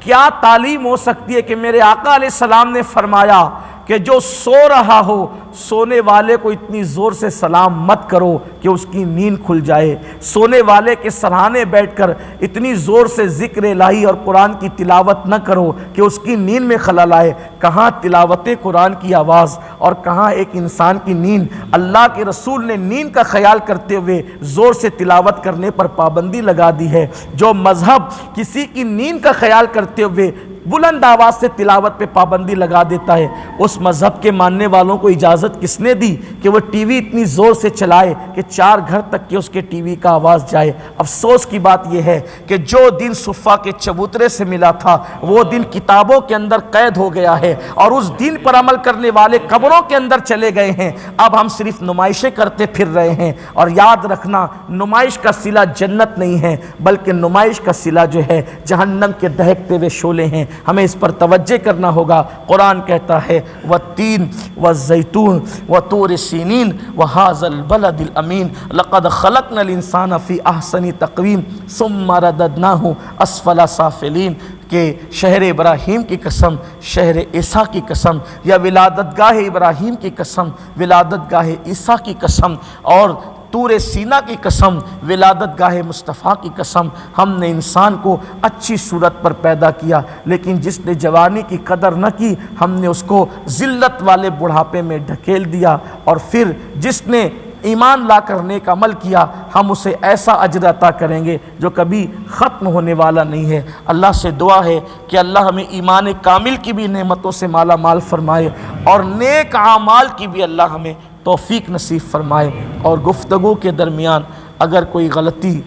کیا تعلیم ہو سکتی ہے کہ میرے آقا علیہ السلام نے فرمایا کہ جو سو رہا ہو سونے والے کو اتنی زور سے سلام مت کرو کہ اس کی نیند کھل جائے۔ سونے والے کے سرہانے بیٹھ کر اتنی زور سے ذکر الہی اور قرآن کی تلاوت نہ کرو کہ اس کی نیند میں خلل آئے۔ کہاں تلاوت قرآن کی آواز اور کہاں ایک انسان کی نیند۔ اللہ کے رسول نے نیند کا خیال کرتے ہوئے زور سے تلاوت کرنے پر پابندی لگا دی ہے۔ جو مذہب کسی کی نیند کا خیال کرتے ہوئے بلند آواز سے تلاوت پہ پابندی لگا دیتا ہے، اس مذہب کے ماننے والوں کو اجازت کس نے دی کہ وہ ٹی وی اتنی زور سے چلائے کہ 4 گھر تک کے اس کے ٹی وی کا آواز جائے۔ افسوس کی بات یہ ہے کہ جو دن صفہ کے چبوترے سے ملا تھا وہ دن کتابوں کے اندر قید ہو گیا ہے، اور اس دن پر عمل کرنے والے قبروں کے اندر چلے گئے ہیں۔ اب ہم صرف نمائشیں کرتے پھر رہے ہیں، اور یاد رکھنا نمائش کا صلہ جنت نہیں ہے بلکہ نمائش کا صلہ جو ہے جہنم کے دہکتے ہوئے شعلے ہیں۔ ہمیں اس پر توجہ کرنا ہوگا۔ قرآن کہتا ہے والتین والزیتون وطور سینین وہذا البلد الامین لقد خلقنا الانسان فی احسن تقویم ثم رددناہ اسفل سافلین، کہ شہر ابراہیم کی قسم، شہر عیسیٰ کی قسم، یا ولادت گاہ ابراہیم کی قسم، ولادت گاہ عیسیٰ کی قسم، اور طور سینہ کی قسم، ولادت گاہ مصطفیٰ کی قسم، ہم نے انسان کو اچھی صورت پر پیدا کیا، لیکن جس نے جوانی کی قدر نہ کی ہم نے اس کو ذلت والے بڑھاپے میں ڈھکیل دیا، اور پھر جس نے ایمان لا کر نیک عمل کیا ہم اسے ایسا اجر عطا کریں گے جو کبھی ختم ہونے والا نہیں ہے۔ اللہ سے دعا ہے کہ اللہ ہمیں ایمان کامل کی بھی نعمتوں سے مالا مال فرمائے، اور نیک اعمال کی بھی اللہ ہمیں توفیق نصیب فرمائے۔ اور گفتگو کے درمیان اگر کوئی غلطی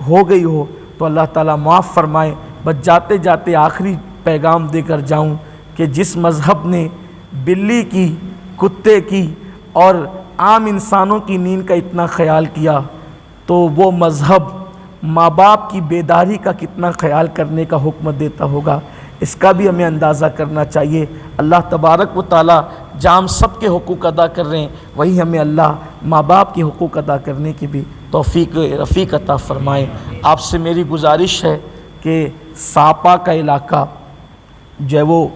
ہو گئی ہو تو اللہ تعالیٰ معاف فرمائے۔ بس جاتے جاتے آخری پیغام دے کر جاؤں کہ جس مذہب نے بلی کی کتے کی اور عام انسانوں کی نیند کا اتنا خیال کیا تو وہ مذہب ماں باپ کی بیداری کا کتنا خیال کرنے کا حکم دیتا ہوگا، اس کا بھی ہمیں اندازہ کرنا چاہیے۔ اللہ تبارک و تعالیٰ جہاں ہم سب کے حقوق ادا کر رہے ہیں، وہی ہمیں اللہ ماں باپ کے حقوق ادا کرنے کی بھی توفیق رفیق عطا فرمائے۔ آپ سے میری گزارش ہے کہ ساپا کا علاقہ جو ہے وہ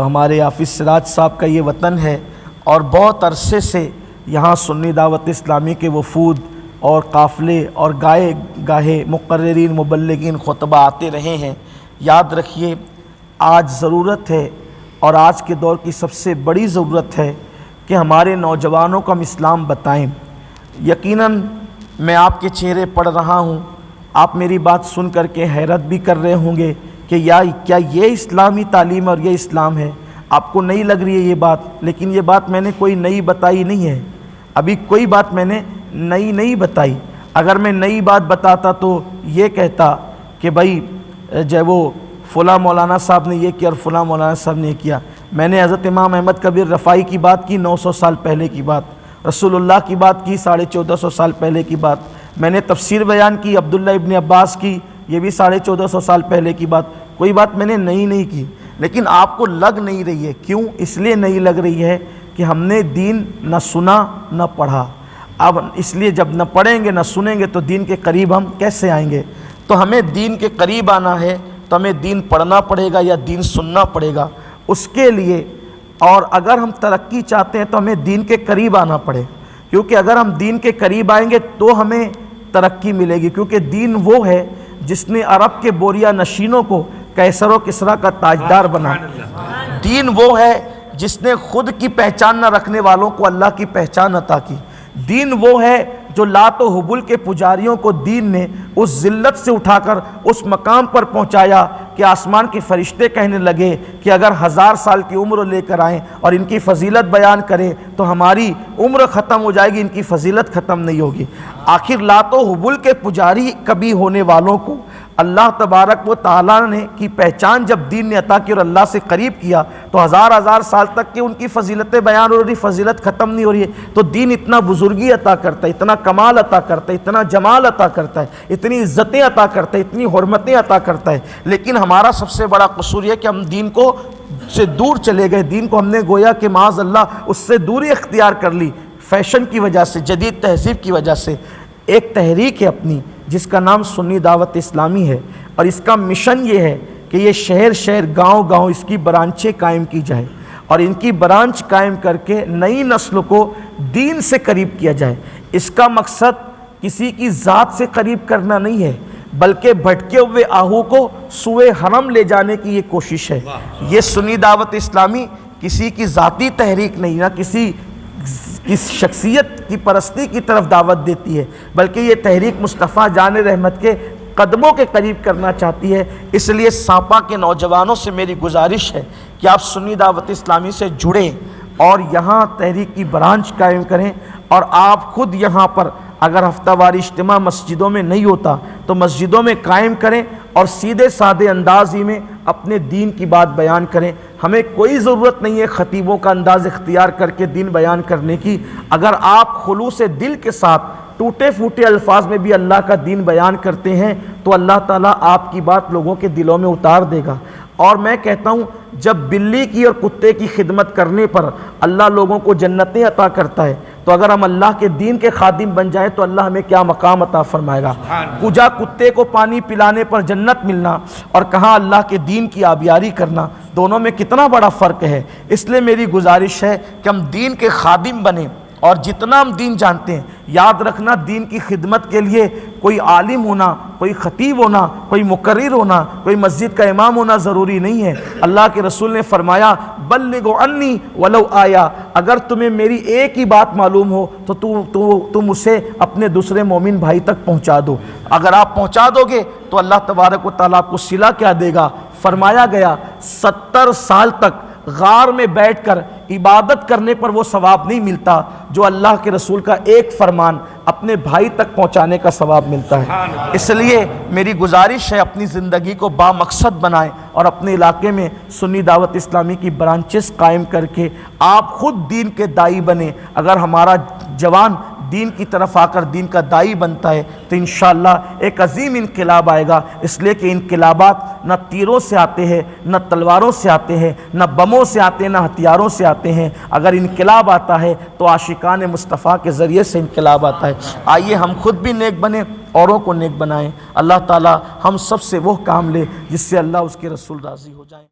ہمارے حافظ سراج صاحب کا یہ وطن ہے، اور بہت عرصے سے یہاں سنی دعوت اسلامی کے وفود اور قافلے اور گاہے مقررین مبلغین خطبہ آتے رہے ہیں۔ یاد رکھیے آج ضرورت ہے، اور آج کے دور کی سب سے بڑی ضرورت ہے کہ ہمارے نوجوانوں کو ہم اسلام بتائیں۔ یقیناً میں آپ کے چہرے پڑھ رہا ہوں، آپ میری بات سن کر کے حیرت بھی کر رہے ہوں گے کہ کیا یہ اسلامی تعلیم اور یہ اسلام ہے؟ آپ کو نئی لگ رہی ہے یہ بات، لیکن یہ بات میں نے کوئی نئی بتائی نہیں ہے، ابھی کوئی بات میں نے نئی نہیں بتائی۔ اگر میں نئی بات بتاتا تو یہ کہتا کہ بھائی جو وہ فلاں مولانا صاحب نے یہ کیا اور فلاں مولانا صاحب نے یہ کیا۔ میں نے حضرت امام احمد کبیر رفاعی کی بات کی 900 سال پہلے کی بات، رسول اللہ کی بات کی 1450 سال پہلے کی بات، میں نے تفسیر بیان کی عبداللہ ابن عباس کی، یہ بھی 1450 سال پہلے کی بات، کوئی بات میں نے نئی نہیں کی، لیکن آپ کو لگ نہیں رہی ہے۔ کیوں؟ اس لیے نہیں لگ رہی ہے کہ ہم نے دین نہ سنا نہ پڑھا۔ اب اس لیے جب نہ پڑھیں گے نہ سنیں گے تو دین کے قریب ہم کیسے آئیں گے؟ تو ہمیں دین کے قریب آنا ہے تو ہمیں دین پڑھنا پڑے گا یا دین سننا پڑے گا اس کے لیے، اور اگر ہم ترقی چاہتے ہیں تو ہمیں دین کے قریب آنا پڑے، کیونکہ اگر ہم دین کے قریب آئیں گے تو ہمیں ترقی ملے گی، کیونکہ دین وہ ہے جس نے عرب کے بوریا نشینوں کو کیسر و کسریٰ کا تاجدار بنا۔ دین وہ ہے جس نے خود کی پہچان نہ رکھنے والوں کو اللہ کی پہچان عطا کی۔ دین وہ ہے جو لات و حبل کے پجاریوں کو دین نے اس ذلت سے اٹھا کر اس مقام پر پہنچایا کہ آسمان کے فرشتے کہنے لگے کہ اگر 1000 سال کی عمر لے کر آئیں اور ان کی فضیلت بیان کریں تو ہماری عمر ختم ہو جائے گی، ان کی فضیلت ختم نہیں ہوگی۔ آخر لات و حبل کے پجاری کبھی ہونے والوں کو اللہ تبارک و تعالیٰ نے کی پہچان جب دین نے عطا کی اور اللہ سے قریب کیا تو 1000 سال تک کہ ان کی فضیلتیں بیان ہو رہی، فضیلت ختم نہیں ہو رہی ہے۔ تو دین اتنا بزرگی عطا کرتا ہے، اتنا کمال عطا کرتا ہے، اتنا جمال عطا کرتا ہے، اتنی عزتیں عطا کرتا ہے، اتنی حرمتیں عطا کرتا ہے، لیکن ہمارا سب سے بڑا قصور یہ ہے کہ ہم دین کو سے دور چلے گئے، دین کو ہم نے گویا کہ معاذ اللہ اس سے دوری اختیار کر لی، فیشن کی وجہ سے، جدید تہذیب کی وجہ سے۔ ایک تحریک ہے اپنی جس کا نام سنی دعوت اسلامی ہے، اور اس کا مشن یہ ہے کہ یہ شہر شہر گاؤں گاؤں اس کی برانچیں قائم کی جائے، اور ان کی برانچ قائم کر کے نئی نسل کو دین سے قریب کیا جائے۔ اس کا مقصد کسی کی ذات سے قریب کرنا نہیں ہے، بلکہ بھٹکے ہوئے آہو کو سوئے حرم لے جانے کی یہ کوشش ہے۔ یہ سنی دعوت اسلامی کسی کی ذاتی تحریک نہیں، نہ کسی شخصیت کی پرستی کی طرف دعوت دیتی ہے، بلکہ یہ تحریک مصطفیٰ جان رحمت کے قدموں کے قریب کرنا چاہتی ہے۔ اس لیے سانپا کے نوجوانوں سے میری گزارش ہے کہ آپ سنی دعوت اسلامی سے جڑیں اور یہاں تحریک کی برانچ قائم کریں، اور آپ خود یہاں پر اگر ہفتہ واری اجتماع مسجدوں میں نہیں ہوتا تو مسجدوں میں قائم کریں اور سیدھے سادے انداز ہی میں اپنے دین کی بات بیان کریں۔ ہمیں کوئی ضرورت نہیں ہے خطیبوں کا انداز اختیار کر کے دین بیان کرنے کی۔ اگر آپ خلوص دل کے ساتھ ٹوٹے پھوٹے الفاظ میں بھی اللہ کا دین بیان کرتے ہیں تو اللہ تعالیٰ آپ کی بات لوگوں کے دلوں میں اتار دے گا۔ اور میں کہتا ہوں جب بلی کی اور کتے کی خدمت کرنے پر اللہ لوگوں کو جنتیں عطا کرتا ہے تو اگر ہم اللہ کے دین کے خادم بن جائیں تو اللہ ہمیں کیا مقام عطا فرمائے گا۔ کجا کتے کو پانی پلانے پر جنت ملنا اور کہاں اللہ کے دین کی آبیاری کرنا، دونوں میں کتنا بڑا فرق ہے۔ اس لیے میری گزارش ہے کہ ہم دین کے خادم بنیں، اور جتنا ہم دین جانتے ہیں یاد رکھنا دین کی خدمت کے لیے کوئی عالم ہونا، کوئی خطیب ہونا، کوئی مقرر ہونا، کوئی مسجد کا امام ہونا ضروری نہیں ہے۔ اللہ کے رسول نے فرمایا بلغوا عنی ولو آیا، اگر تمہیں میری ایک ہی بات معلوم ہو تو تم اسے اپنے دوسرے مومن بھائی تک پہنچا دو۔ اگر آپ پہنچا دو گے تو اللہ تبارک و تعالیٰ آپ کو صلہ کیا دے گا۔ فرمایا گیا 70 سال تک غار میں بیٹھ کر عبادت کرنے پر وہ ثواب نہیں ملتا جو اللہ کے رسول کا ایک فرمان اپنے بھائی تک پہنچانے کا ثواب ملتا ہے۔ اس لیے میری گزارش ہے اپنی زندگی کو بامقصد بنائیں اور اپنے علاقے میں سنی دعوت اسلامی کی برانچز قائم کر کے آپ خود دین کے داعی بنیں۔ اگر ہمارا جوان دین کی طرف آ کر دین کا داعی بنتا ہے تو انشاءاللہ ایک عظیم انقلاب آئے گا، اس لیے کہ انقلابات نہ تیروں سے آتے ہیں، نہ تلواروں سے آتے ہیں، نہ بموں سے آتے ہیں، نہ ہتھیاروں سے آتے ہیں۔ اگر انقلاب آتا ہے تو عاشقان مصطفیٰ کے ذریعے سے انقلاب آتا ہے۔ آئیے ہم خود بھی نیک بنیں، اوروں کو نیک بنائیں۔ اللہ تعالی ہم سب سے وہ کام لے جس سے اللہ اس کے رسول راضی ہو جائیں۔